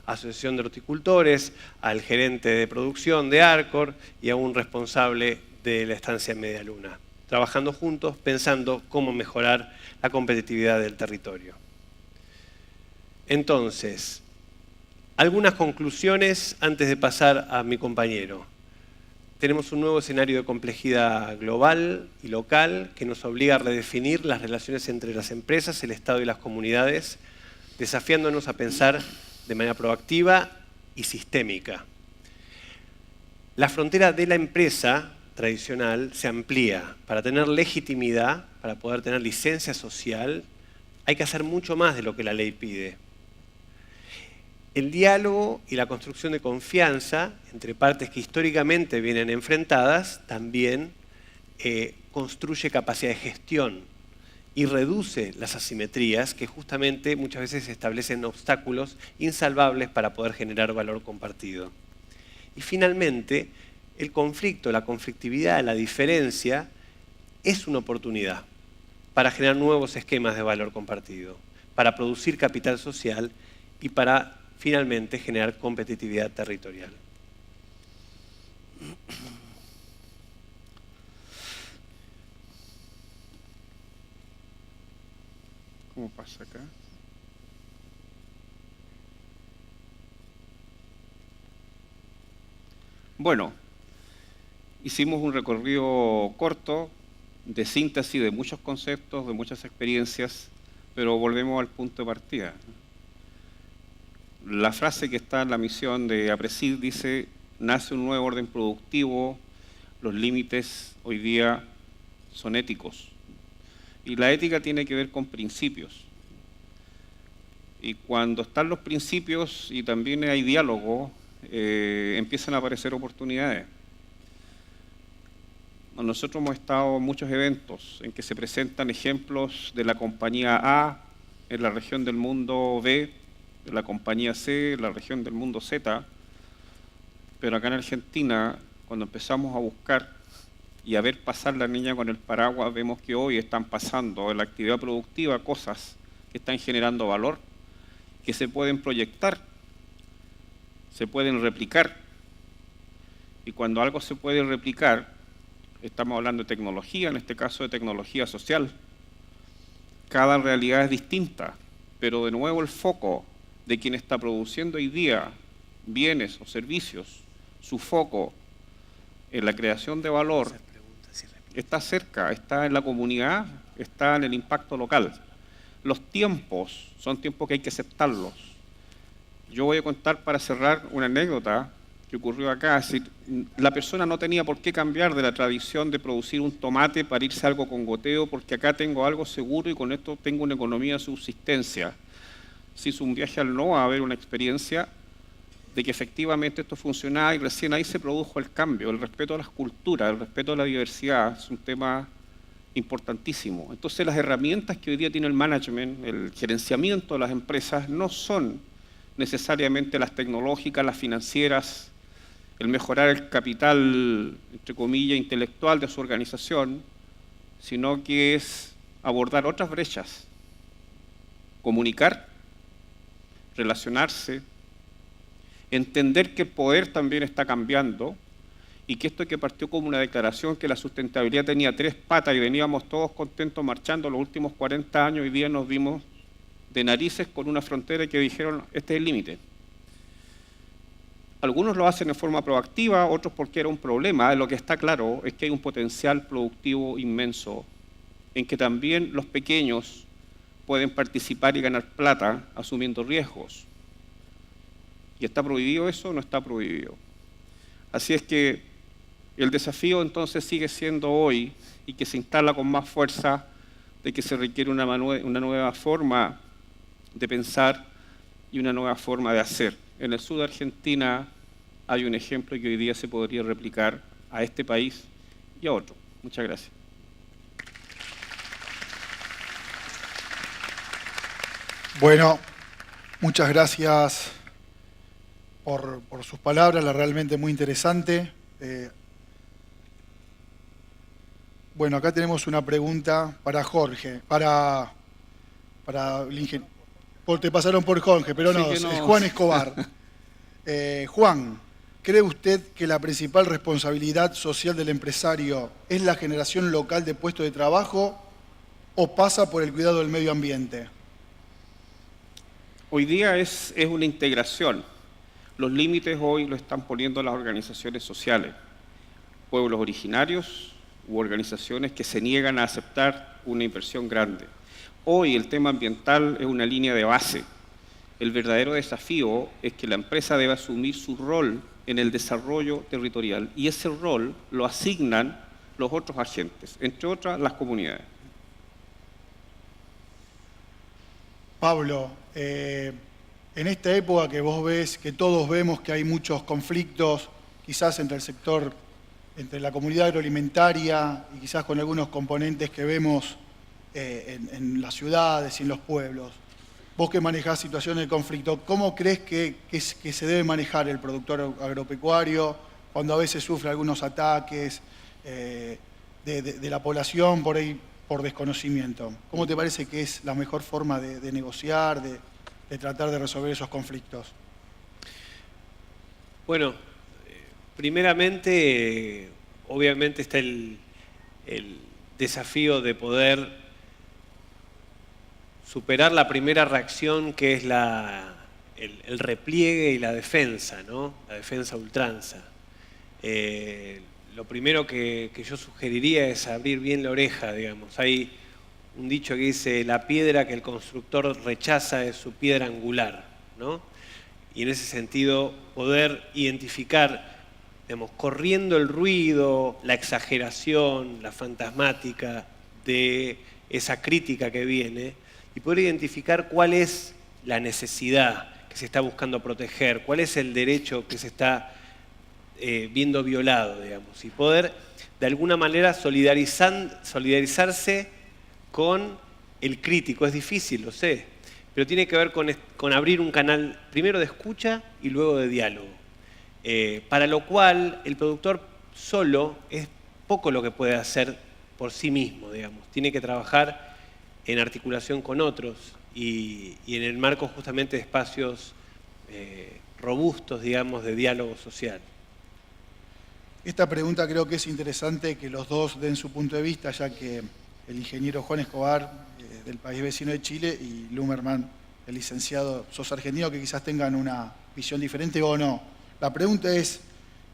Asociación de Horticultores, al gerente de producción de Arcor y a un responsable de la estancia Media Luna, trabajando juntos, pensando cómo mejorar la competitividad del territorio. Entonces, algunas conclusiones antes de pasar a mi compañero. Tenemos un nuevo escenario de complejidad global y local que nos obliga a redefinir las relaciones entre las empresas, el Estado y las comunidades, desafiándonos a pensar de manera proactiva y sistémica. La frontera de la empresa tradicional se amplía. Para tener legitimidad, para poder tener licencia social, hay que hacer mucho más de lo que la ley pide. El diálogo y la construcción de confianza entre partes que históricamente vienen enfrentadas también construye capacidad de gestión y reduce las asimetrías que justamente muchas veces establecen obstáculos insalvables para poder generar valor compartido. Y finalmente, el conflicto, la conflictividad, la diferencia es una oportunidad para generar nuevos esquemas de valor compartido, para producir capital social y para finalmente generar competitividad territorial. ¿Cómo pasa acá? Bueno, hicimos un recorrido corto de síntesis de muchos conceptos, de muchas experiencias, pero volvemos al punto de partida. La frase que está en la misión de APRESID dice: nace un nuevo orden productivo, los límites hoy día son éticos. Y la ética tiene que ver con principios. Y cuando están los principios y también hay diálogo, empiezan a aparecer oportunidades. Nosotros hemos estado en muchos eventos en que se presentan ejemplos de la compañía A en la región del mundo B, de la compañía C, la región del mundo Z, pero acá en Argentina, cuando empezamos a buscar y a ver pasar la niña con el paraguas, vemos que hoy están pasando en la actividad productiva cosas que están generando valor, que se pueden proyectar, se pueden replicar, y cuando algo se puede replicar, estamos hablando de tecnología, en este caso de tecnología social. Cada realidad es distinta, pero de nuevo el foco de quien está produciendo hoy día bienes o servicios, su foco en la creación de valor está cerca, está en la comunidad, está en el impacto local. Los tiempos son tiempos que hay que aceptarlos. Yo voy a contar para cerrar una anécdota que ocurrió acá. Es decir, la persona no tenía por qué cambiar de la tradición de producir un tomate para irse a algo con goteo, porque acá tengo algo seguro y con esto tengo una economía de subsistencia. Se hizo un viaje al NOA a ver una experiencia de que efectivamente esto funcionaba y recién ahí se produjo el cambio. El respeto a las culturas, el respeto a la diversidad es un tema importantísimo. Entonces las herramientas que hoy día tiene el management, el gerenciamiento de las empresas, no son necesariamente las tecnológicas, las financieras, el mejorar el capital, entre comillas, intelectual de su organización, sino que es abordar otras brechas, comunicar, relacionarse, entender que el poder también está cambiando y que esto que partió como una declaración que la sustentabilidad tenía 3 patas y veníamos todos contentos marchando los últimos 40 años, hoy día nos vimos de narices con una frontera que dijeron, este es el límite. Algunos lo hacen de forma proactiva, otros porque era un problema. Lo que está claro es que hay un potencial productivo inmenso en que también los pequeños pueden participar y ganar plata asumiendo riesgos. ¿Y está prohibido eso o no está prohibido? Así es que el desafío entonces sigue siendo hoy y que se instala con más fuerza de que se requiere una nueva forma de pensar y una nueva forma de hacer. En el sur de Argentina hay un ejemplo que hoy día se podría replicar a este país y a otro. Muchas gracias. Bueno, muchas gracias por sus palabras, realmente muy interesante. Bueno, acá tenemos una pregunta para Jorge, para el ingeniero. Te pasaron por Jorge, pero no, es Juan Escobar. Juan, ¿cree usted que la principal responsabilidad social del empresario es la generación local de puestos de trabajo o pasa por el cuidado del medio ambiente? Hoy día es una integración. Los límites hoy lo están poniendo las organizaciones sociales, pueblos originarios u organizaciones que se niegan a aceptar una inversión grande. Hoy el tema ambiental es una línea de base. El verdadero desafío es que la empresa debe asumir su rol en el desarrollo territorial y ese rol lo asignan los otros agentes, entre otras las comunidades. Pablo, en esta época que vos ves, que todos vemos que hay muchos conflictos, quizás entre el sector, entre la comunidad agroalimentaria y quizás con algunos componentes que vemos en las ciudades y en los pueblos. Vos que manejás situaciones de conflicto, ¿cómo crees que se debe manejar el productor agropecuario cuando a veces sufre algunos ataques de la población por ahí, por desconocimiento? ¿Cómo te parece que es la mejor forma de negociar, de tratar de resolver esos conflictos? Bueno, primeramente, obviamente está el desafío de poder superar la primera reacción, que es el repliegue y la defensa, ¿no? La defensa a ultranza. Lo primero que yo sugeriría es abrir bien la oreja, digamos. Hay un dicho que dice: la piedra que el constructor rechaza es su piedra angular, ¿no? Y en ese sentido poder identificar, digamos, corriendo el ruido, la exageración, la fantasmática de esa crítica que viene, y poder identificar cuál es la necesidad que se está buscando proteger, cuál es el derecho que se está viendo violado, digamos, y poder de alguna manera solidarizarse con el crítico. Es difícil, lo sé, pero tiene que ver con abrir un canal primero de escucha y luego de diálogo, para lo cual el productor solo es poco lo que puede hacer por sí mismo, digamos. Tiene que trabajar en articulación con otros y en el marco justamente de espacios robustos, digamos, de diálogo social. Esta pregunta creo que es interesante que los dos den su punto de vista, ya que el ingeniero Juan Escobar, del país vecino de Chile, y Lumerman, el licenciado, sos argentino, que quizás tengan una visión diferente o no. La pregunta es,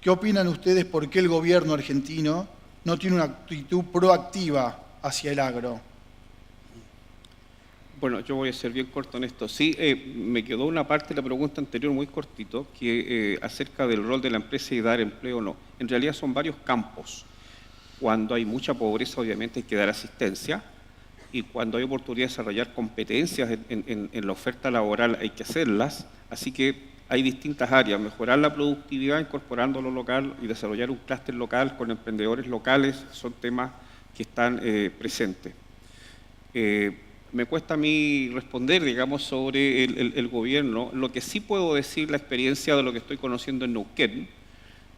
¿qué opinan ustedes por qué el gobierno argentino no tiene una actitud proactiva hacia el agro? Bueno, yo voy a ser bien corto en esto. Sí, me quedó una parte de la pregunta anterior muy cortito, que acerca del rol de la empresa y dar empleo o no. En realidad son varios campos. Cuando hay mucha pobreza, obviamente hay que dar asistencia, y cuando hay oportunidad de desarrollar competencias en la oferta laboral hay que hacerlas. Así que hay distintas áreas: mejorar la productividad incorporando lo local y desarrollar un clúster local con emprendedores locales, son temas que están presentes. Me cuesta a mí responder, digamos, sobre el gobierno. Lo que sí puedo decir, la experiencia de lo que estoy conociendo en Neuquén,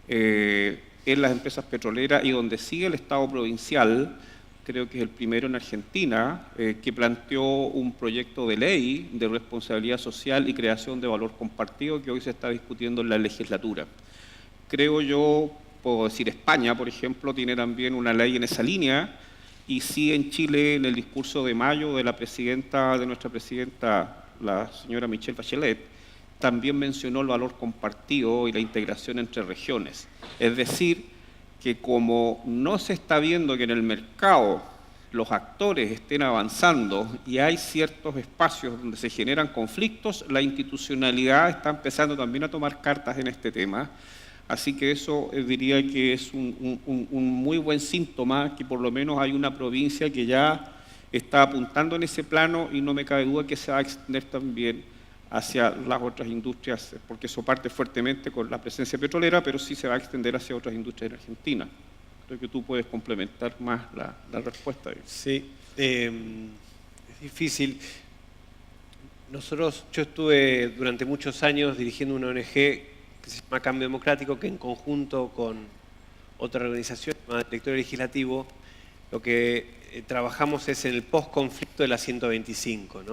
en las empresas petroleras, y donde sigue el Estado provincial, creo que es el primero en Argentina, que planteó un proyecto de ley de responsabilidad social y creación de valor compartido que hoy se está discutiendo en la legislatura. Creo yo, puedo decir, España, por ejemplo, tiene también una ley en esa línea. Y sí, en Chile, en el discurso de mayo de nuestra presidenta, la señora Michelle Bachelet, también mencionó el valor compartido y la integración entre regiones. Es decir, que como no se está viendo que en el mercado los actores estén avanzando y hay ciertos espacios donde se generan conflictos, la institucionalidad está empezando también a tomar cartas en este tema. Así que eso diría que es un muy buen síntoma, que por lo menos hay una provincia que ya está apuntando en ese plano y no me cabe duda que se va a extender también hacia las otras industrias, porque eso parte fuertemente con la presencia petrolera, pero sí se va a extender hacia otras industrias en Argentina. Creo que tú puedes complementar más la respuesta. Sí, es difícil. Yo estuve durante muchos años dirigiendo una ONG que se llama Cambio Democrático, que en conjunto con otra organización llamada Directorio Legislativo, lo que trabajamos es en el post-conflicto de la 125, ¿no?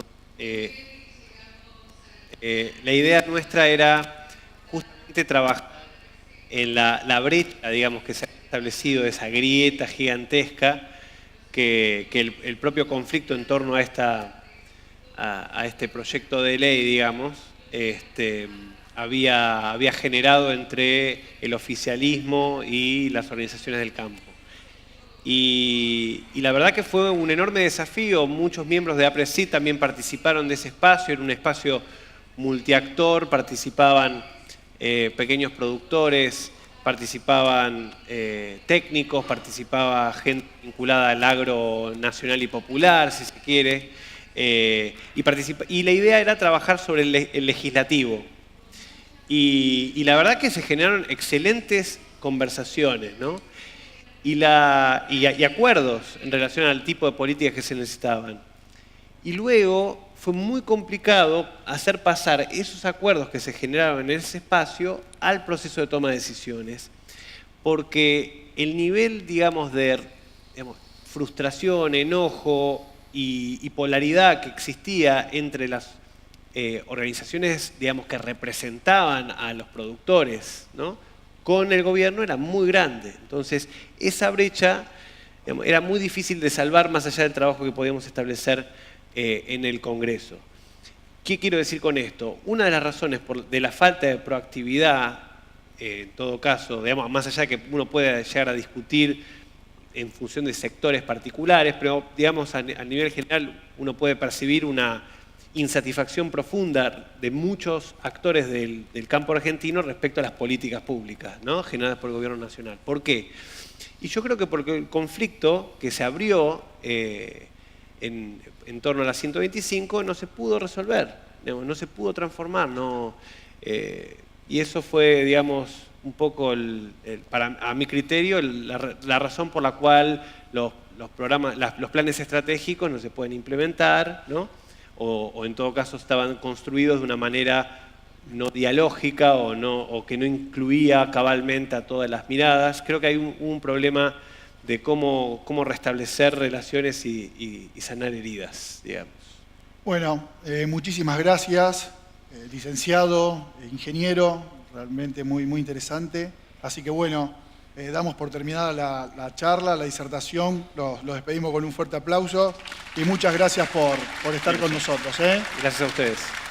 La idea nuestra era justamente trabajar en la brecha, digamos, que se ha establecido, esa grieta gigantesca que el propio conflicto en torno a este proyecto de ley, digamos, había generado entre el oficialismo y las organizaciones del campo. Y la verdad que fue un enorme desafío. Muchos miembros de APRESID también participaron de ese espacio. Era un espacio multiactor, participaban pequeños productores, participaban técnicos, participaba gente vinculada al agro nacional y popular, si se quiere, y la idea era trabajar sobre el legislativo. Y la verdad que se generaron excelentes conversaciones, ¿no? Y acuerdos en relación al tipo de políticas que se necesitaban. Y luego fue muy complicado hacer pasar esos acuerdos que se generaron en ese espacio al proceso de toma de decisiones, porque el nivel, digamos, de frustración, enojo y polaridad que existía entre las organizaciones, digamos, que representaban a los productores, ¿no?, con el gobierno era muy grande. Entonces, esa brecha, digamos, era muy difícil de salvar más allá del trabajo que podíamos establecer en el Congreso. ¿Qué quiero decir con esto? Una de las razones de la falta de proactividad, en todo caso, digamos, más allá de que uno pueda llegar a discutir en función de sectores particulares, pero digamos a nivel general uno puede percibir una insatisfacción profunda de muchos actores del campo argentino respecto a las políticas públicas, ¿no?, generadas por el gobierno nacional. ¿Por qué? Y yo creo que porque el conflicto que se abrió en torno a la 125 no se pudo resolver, digamos, no se pudo transformar, y eso fue, digamos, un poco, a mi criterio, la razón por la cual los planes estratégicos no se pueden implementar, ¿no?, o en todo caso estaban construidos de una manera no dialógica o que no incluía cabalmente a todas las miradas. Creo que hay un problema de cómo restablecer relaciones y sanar heridas, digamos. Bueno, muchísimas gracias, licenciado, ingeniero, realmente muy interesante. Así que bueno, damos por terminada la charla, la disertación, los despedimos con un fuerte aplauso y muchas gracias por estar con nosotros. Gracias a ustedes.